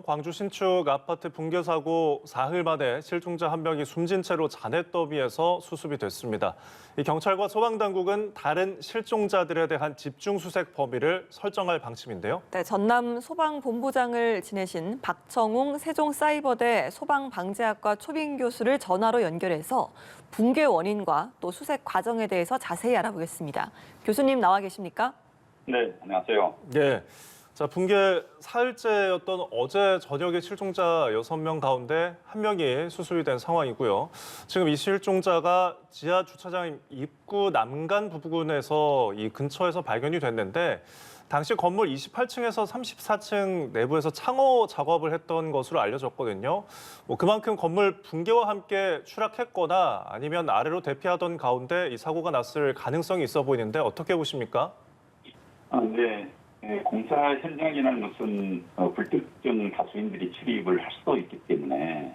광주 신축 아파트 붕괴 사고 사흘 만에 실종자 한 명이 숨진 채로 잔해더미에서 수습이 됐습니다. 이 경찰과 소방당국은 다른 실종자들에 대한 집중 수색 범위를 설정할 방침인데요. 네, 전남 소방본부장을 지내신 박청웅 세종사이버대 소방방재학과 초빙 교수를 전화로 연결해서 붕괴 원인과 또 수색 과정에 대해서 자세히 알아보겠습니다. 교수님 나와 계십니까? 네, 안녕하세요. 예. 자, 붕괴 사흘째였던 어제 저녁에 실종자 6명 가운데 1명이 수습이 된 상황이고요. 지금 이 실종자가 지하 주차장 입구 난간 부근에서 이 근처에서 발견이 됐는데 당시 건물 28층에서 34층 내부에서 창호 작업을 했던 것으로 알려졌거든요. 그만큼 건물 붕괴와 함께 추락했거나 아니면 아래로 대피하던 가운데 이 사고가 났을 가능성이 있어 보이는데 어떻게 보십니까? 네. 공사 현장에는 무슨 불특정 다수인들이 출입을 할 수도 있기 때문에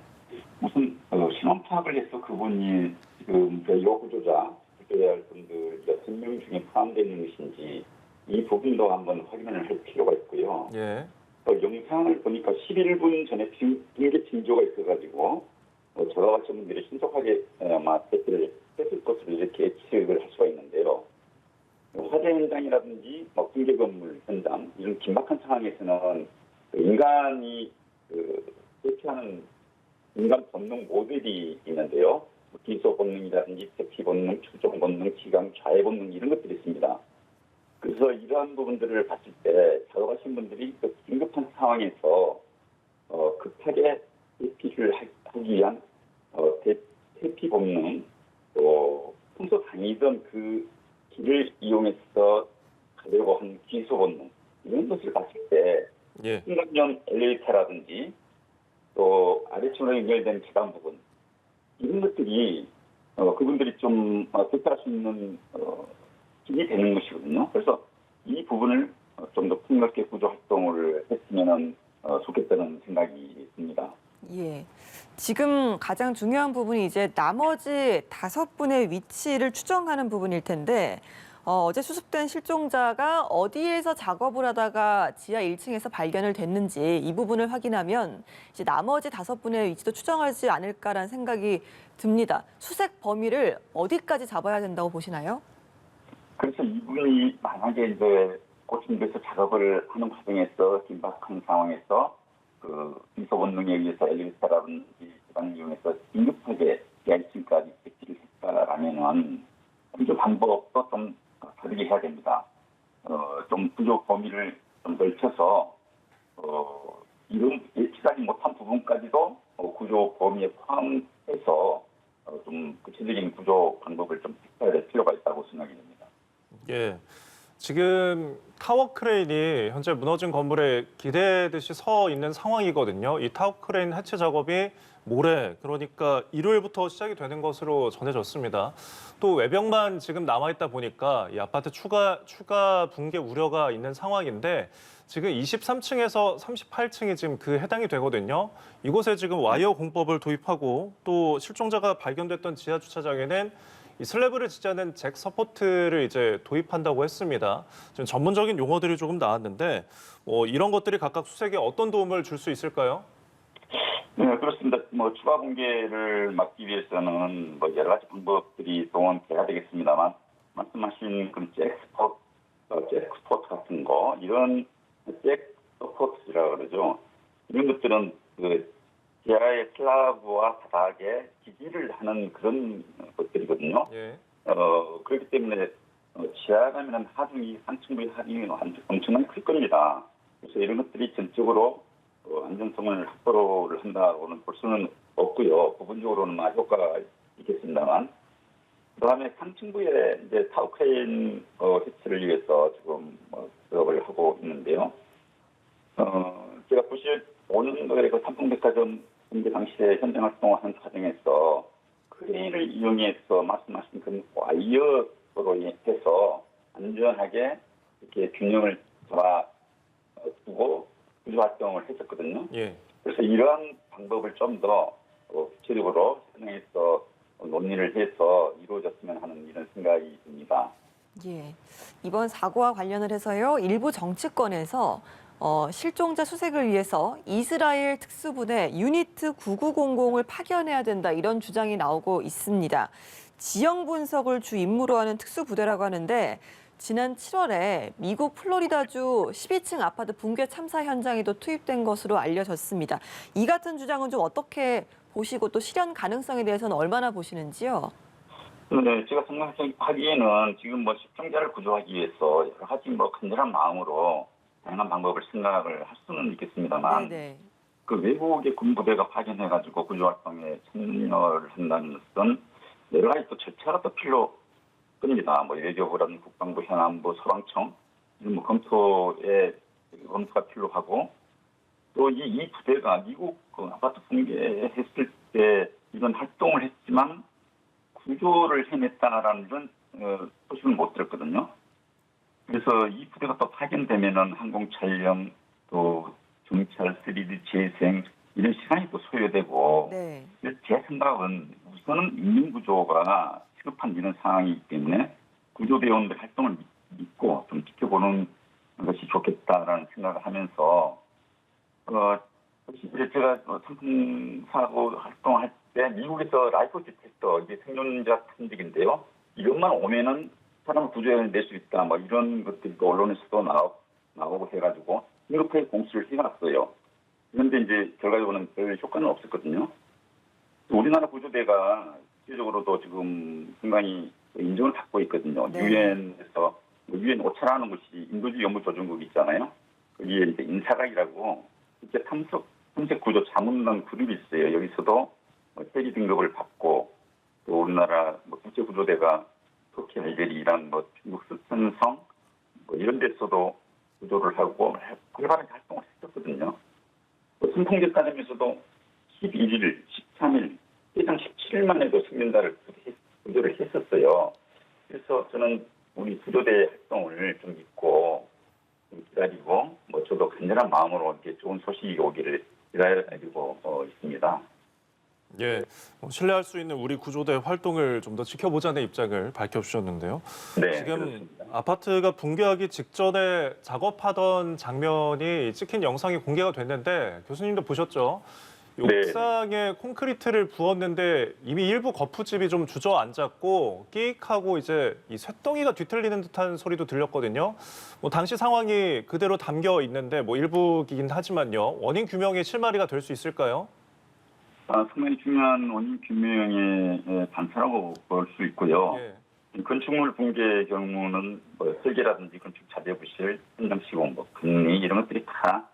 무슨 신원 파악을 해서 그분이 지금 요구조자, 구조해야 할 분들 6명 중에 포함되어 있는 것인지 이 부분도 한번 확인을 할 필요가 있고요. 예. 영상을 보니까 11분 전에 붕괴 징조가 있어가지고 저와 같은 분들이 신속하게 아마 대피를 했을 것으로 이렇게 예측을 할 수가 있는데요. 화재 현장이라든지 붕괴 건물 현장 이런 긴박한 상황에서는 인간이 대피하는 인간 본능 모델이 있는데요. 기소 본능이라든지 대피 본능, 출동 본능, 지감, 좌회 본능 이런 것들이 있습니다. 그래서 이러한 부분들을 봤을 때 작업하신 분들이 그 긴급한 상황에서 급하게 대피를 하기 위한 대피 본능, 또 평소 다니던 그 길을 이용해서 가려고 한 기소 본능 이런 것을 봤을 때 예. 순간전 엘리베이터라든지 또 아래층으로 연결된 계단 부분 이런 것들이 그분들이 좀 대피할 수 있는 길이 되는 것이거든요. 그래서 이 부분을 좀 더 폭넓게 구조 활동을 했으면 좋겠다는 생각이 듭니다. 예. 지금 가장 중요한 부분이 이제 나머지 5분의 위치를 추정하는 부분일 텐데 어제 수습된 실종자가 어디에서 작업을 하다가 지하 1층에서 발견을 됐는지 이 부분을 확인하면 이제 나머지 5분의 위치도 추정하지 않을까라는 생각이 듭니다. 수색 범위를 어디까지 잡아야 된다고 보시나요? 그래서 이분이 만약에 이제 고층에서 작업을 하는 과정에서 긴박한 상황에서 기소 본능에 의해서 엘리베이터라든지 계단을 이용해서 긴급하게 지하 1층까지 대피를 했다라면은 구조 방법도 좀 다르게 해야 됩니다. 좀 구조 범위를 좀 넓혀서 이런 예측하지 못한 부분까지도 구조 범위에 포함해서 좀 구체적인 구조 방법을 좀 택해야 될 필요가 있다고 생각이 됩니다. 예. 지금 타워 크레인이 현재 무너진 건물에 기대듯이 서 있는 상황이거든요. 이 타워 크레인 해체 작업이 모레, 그러니까 일요일부터 시작이 되는 것으로 전해졌습니다. 또 외벽만 지금 남아있다 보니까 이 아파트 추가 붕괴 우려가 있는 상황인데 지금 23층에서 38층이 지금 그 해당이 되거든요. 이곳에 지금 와이어 공법을 도입하고 또 실종자가 발견됐던 지하 주차장에는 이 슬래브를 지지하는 잭 서포트를 이제 도입한다고 했습니다. 지금 전문적인 용어들이 조금 나왔는데 이런 것들이 각각 수색에 어떤 도움을 줄 수 있을까요? 네, 그렇습니다. 추가 붕괴를 막기 위해서는 여러 가지 방법들이 동원돼야 되겠습니다만 말씀하신 그 잭 스포트 같은 거 이런 잭 서포트라고 그러죠. 이런 것들은 지하의 슬라브와 바닥에 지지를 하는 그런 것들이거든요. 예. 그렇기 때문에 지하 가면은 하중이 상층부의 하중이 엄청나게 클 겁니다. 그래서 이런 것들이 전적으로 안전성을 확보를 한다고는 볼 수는 없고요. 부분적으로는 효과가 있겠습니다만. 그다음에 상층부에 이제 타워 크레인 해체를 위해서 지금 작업을 하고 있는데요. 제가 95년도에 그 삼풍백화점 붕괴 당시에 현장 활동을 하는 과정에서 크레인을 이용해서 말씀하신 그 와이어로 해서 안전하게 이렇게 균형을 잡아두고 구조 활동을 했었거든요. 예. 그래서 이러한 방법을 좀 더 구체적으로 현장에서 논의를 해서 이루어졌으면 하는 이런 생각이 듭니다. 예. 이번 사고와 관련을 해서요. 일부 정치권에서 실종자 수색을 위해서 이스라엘 특수부대 유니트 9900을 파견해야 된다 이런 주장이 나오고 있습니다. 지형 분석을 주 임무로 하는 특수부대라고 하는데 지난 7월에 미국 플로리다주 12층 아파트 붕괴 참사 현장에도 투입된 것으로 알려졌습니다. 이 같은 주장은 좀 어떻게 보시고 또 실현 가능성에 대해서는 얼마나 보시는지요? 네, 제가 생각하기에는 지금 뭐 실종자를 구조하기 위해서 여러 가지 뭐 간절한 마음으로 다양한 방법을 생각을 할 수는 있겠습니다만 네네. 그 외국의 군부대가 파견해가지고 구조활동에 참여를 한다는 것은 여러 가지 또 절차가 또 필요합니다. 뭐 외교부라든지 국방부, 현안부, 소방청 이런 뭐 검토가 필요하고 또 이 부대가 미국 그 아파트 붕괴했을 때 이런 활동을 했지만 구조를 해냈다라는 이런 소식을 못 들었거든요. 그래서 이 부대가 또 파견되면은 항공 촬영 또 정찰, 3D 재생 이런 시간이 또 소요되고 네. 그래서 제 생각은 우선은 인명구조가 시급한 이런 상황이기 때문에 구조대원들 활동을 믿고 좀 지켜보는 것이 좋겠다라는 생각을 하면서 제가 상품 사고 활동할 때 미국에서 라이프 디텍터 이게 생존자 탐지기인데요. 이것만 오면은 사람을 구조해낼 수 있다. 뭐 이런 것들이 또 언론에서도 나오고 해가지고 이렇게 공수를 해놨어요. 그런데 이제 결과적으로는 별 효과는 없었거든요. 우리나라 구조대가 실질적으로도 지금 상당히 인정을 받고 있거든요. 네. 유엔에서 유엔 오차라는 곳이 인도주의 연구조정국이 있잖아요. 거기에 이제 인사각이라고 이렇게 탐색 구조 자문단 그룹이 있어요. 여기서도 세계 등급을 받고 또 우리나라 국제 구조대가 터키, 알제리, 이란, 중국 스촨성 이런 데서도 구조를 하고 활발하게 활동을 했었거든요. 선풍기 따르면서도 11일, 13일, 최장 17일 만에도 생존자를 구조를 했었어요. 그래서 저는 우리 구조대 활동을 좀 믿고 좀 기다리고 저도 간절한 마음으로 이렇게 좋은 소식이 오기를 기다리고 있습니다. 예, 신뢰할 수 있는 우리 구조대 활동을 좀 더 지켜보자는 입장을 밝혀주셨는데요. 네, 지금 그렇습니다. 아파트가 붕괴하기 직전에 작업하던 장면이 찍힌 영상이 공개가 됐는데 교수님도 보셨죠? 네. 옥상에 콘크리트를 부었는데 이미 일부 거푸집이 좀 주저앉았고 끼익하고 이제 이 쇳덩이가 뒤틀리는 듯한 소리도 들렸거든요. 당시 상황이 그대로 담겨 있는데 일부이긴 하지만요. 원인 규명의 실마리가 될 수 있을까요? 상당히 중요한 원인 규명의 단서라고 볼 수 있고요. 예. 건축물 붕괴의 경우는 설계라든지 건축 자재 부실, 현장 시공, 금리 이런 것들이 다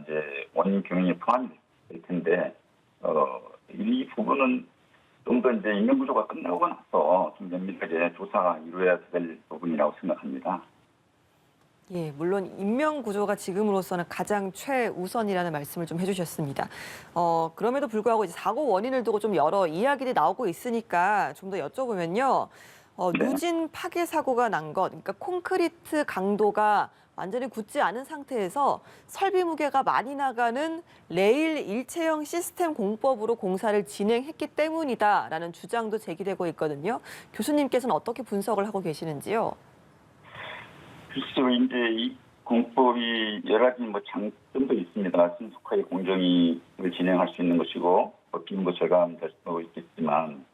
이제 원인 규명에 포함이 될 텐데 이 부분은 좀 더 이제 인명 구조가 끝나고 나서 좀 면밀하게 조사가 이루어야 될 부분이라고 생각합니다. 예, 물론 인명 구조가 지금으로서는 가장 최우선이라는 말씀을 좀 해주셨습니다. 그럼에도 불구하고 이제 사고 원인을 두고 좀 여러 이야기들이 나오고 있으니까 좀 더 여쭤보면요. 네. 누진 파괴 사고가 난 것, 그러니까 콘크리트 강도가 완전히 굳지 않은 상태에서 설비 무게가 많이 나가는 레일 일체형 시스템 공법으로 공사를 진행했기 때문이다라는 주장도 제기되고 있거든요. 교수님께서는 어떻게 분석을 하고 계시는지요? 글쎄요, 이제 이 공법이 여러 가지 장점도 있습니다. 신속하게 공정을 진행할 수 있는 것이고, 비용도 절감될 수도 있겠지만,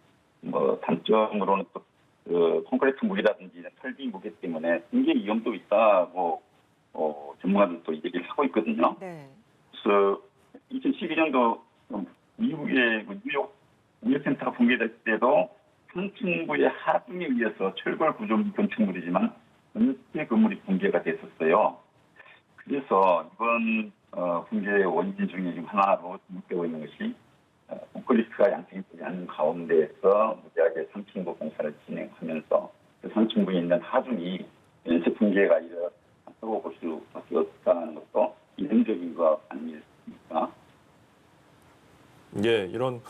단점으로는 또, 콘크리트 무게라든지 설비 무게 때문에 붕괴 위험도 있다고, 전문가들도 얘기를 하고 있거든요. 네. 그래서 2012년도 미국의 뉴욕 우려센터가 붕괴될 때도 상층부의 하중에 의해서 철골 구조 건축물이지만 전체 건물이 붕괴가 됐었어요. 그래서 이번 붕괴의 원인 중에 하나로 지목되고 있는 것이 콘크리트가 양층이 않는 가운데에서 무리하게 상층부 공사를 진행하면서 그 상층부에 있는 하중이 전체 붕괴가 일어났다고 볼 수밖에 없다는 것도 이론적인 거 아니겠습니까? 예, 이런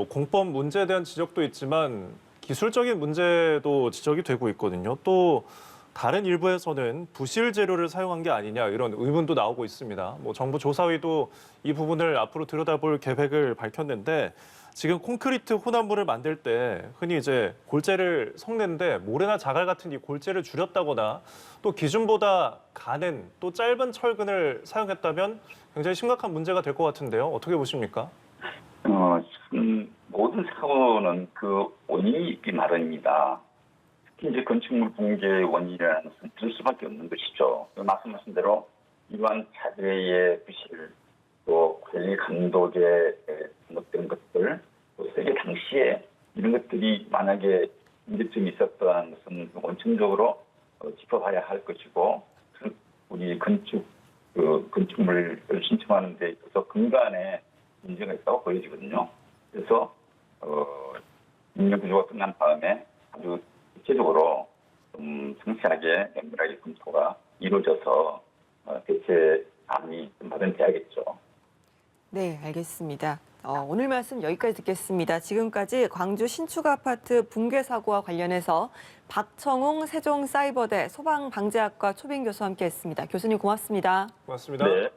공법 문제에 대한 지적도 있지만 기술적인 문제도 지적이 되고 있거든요. 또 다른 일부에서는 부실 재료를 사용한 게 아니냐 이런 의문도 나오고 있습니다. 뭐 정부 조사위도 이 부분을 앞으로 들여다볼 계획을 밝혔는데 지금 콘크리트 혼합물을 만들 때 흔히 이제 골재를 섞는데 모래나 자갈 같은 이 골재를 줄였다거나 또 기준보다 가는 또 짧은 철근을 사용했다면 굉장히 심각한 문제가 될 것 같은데요. 어떻게 보십니까? 모든 사고는 그 원인이 있기 마련입니다. 특히 이제 건축물 붕괴의 원인이라는 것은 들 수밖에 없는 것이죠. 말씀하신 대로 이러한 자재의 부실, 또 관리 감독에 잘못된 것들, 또 세계 당시에 이런 것들이 만약에 문제점이 있었다는 것은 원천적으로 짚어봐야 할 것이고, 우리 건축물을 신청하는 데 있어서 근간에 문제가 있다고 보여지거든요. 그래서 인력 구조가 끝난 다음에 아주 구체적으로 좀 상세하게 면밀하게 검토가 이루어져서 대체안이 좀 마련돼야겠죠. 네, 알겠습니다. 오늘 말씀 여기까지 듣겠습니다. 지금까지 광주 신축 아파트 붕괴 사고와 관련해서 박청웅 세종사이버대 소방방재학과 초빙 교수와 함께했습니다. 교수님 고맙습니다. 고맙습니다. 네.